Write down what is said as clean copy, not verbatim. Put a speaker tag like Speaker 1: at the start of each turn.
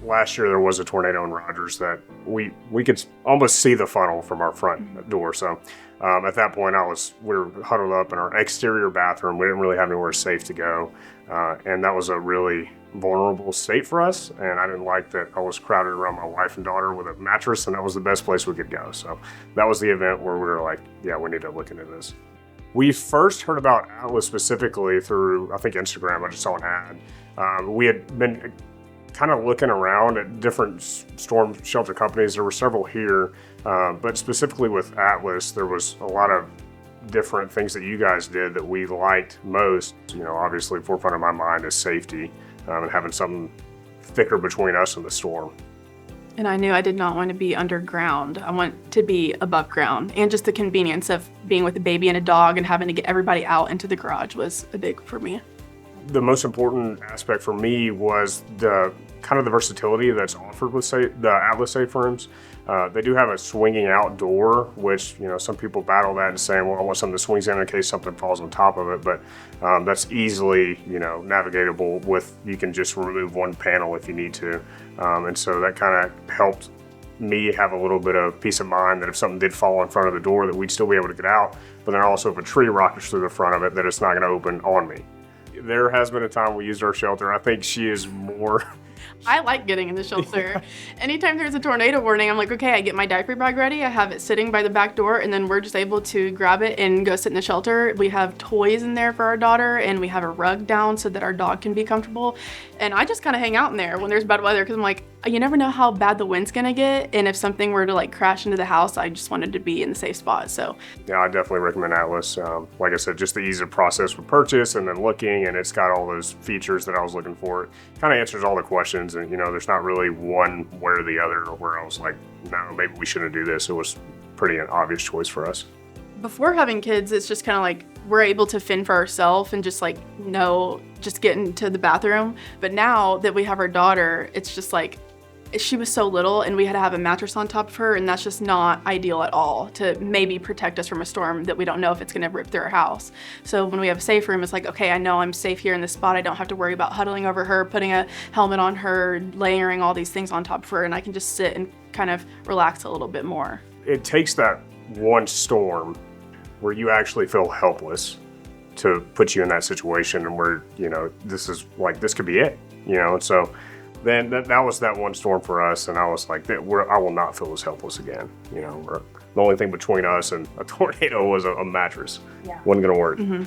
Speaker 1: last year there was a tornado in Rogers that we could almost see the funnel from our front door. So at that point we were huddled up in our exterior bathroom. We didn't really have anywhere safe to go. And that was a really vulnerable state for us. And I didn't like that I was crowded around my wife and daughter with a mattress, and that was the best place we could go. So that was the event where we were like, yeah, we need to look into this. We first heard about Atlas specifically through, I think, Instagram. I just saw an ad. We had been kind of looking around at different storm shelter companies. There were several here, but specifically with Atlas, there was a lot of different things that you guys did that we liked most. You know, obviously, forefront of my mind is safety and having something thicker between us and the storm.
Speaker 2: And I knew I did not want to be underground. I want to be above ground. And just the convenience of being with a baby and a dog and having to get everybody out into the garage was a big for me.
Speaker 1: The most important aspect for me was the kind of the versatility that's offered with the Atlas safe rooms. They do have a swinging out door, which, you know, some people battle that and saying, well, I want something that swings in case something falls on top of it. But that's easily, you know, navigatable with, you can just remove one panel if you need to. And so that kind of helped me have a little bit of peace of mind that if something did fall in front of the door that we'd still be able to get out. But then also if a tree rockets through the front of it, that it's not going to open on me. There has been a time we used our shelter. I think she is more...
Speaker 2: I like getting in the shelter. Anytime there's a tornado warning, I'm like, okay, I get my diaper bag ready. I have it sitting by the back door, and then we're just able to grab it and go sit in the shelter. We have toys in there for our daughter, and we have a rug down so that our dog can be comfortable. And I just kind of hang out in there when there's bad weather, because I'm like, you never know how bad the wind's gonna get, and if something were to like crash into the house, I just wanted to be in the safe spot. So
Speaker 1: yeah, I definitely recommend Atlas. Like I said, just the ease of process for purchase and then looking, and it's got all those features that I was looking for. It kind of answers all the questions, and you know, there's not really one way or the other where I was like, no, maybe we shouldn't do this. It was pretty an obvious choice for us.
Speaker 2: Before having kids, it's just kind of like we're able to fend for ourselves and just like just get into the bathroom. But now that we have our daughter, it's just like, she was so little and we had to have a mattress on top of her, and that's just not ideal at all to maybe protect us from a storm that we don't know if it's gonna rip through our house. So when we have a safe room, it's like, okay, I know I'm safe here in this spot. I don't have to worry about huddling over her, putting a helmet on her, layering all these things on top of her, and I can just sit and kind of relax a little bit more.
Speaker 1: It takes that one storm where you actually feel helpless to put you in that situation, and where, you know, this could be it, you know. And so then that was that one storm for us, and I was like, I will not feel as helpless again. You know, the only thing between us and a tornado was a mattress.
Speaker 2: Yeah.
Speaker 1: Wasn't gonna work.
Speaker 2: Mm-hmm.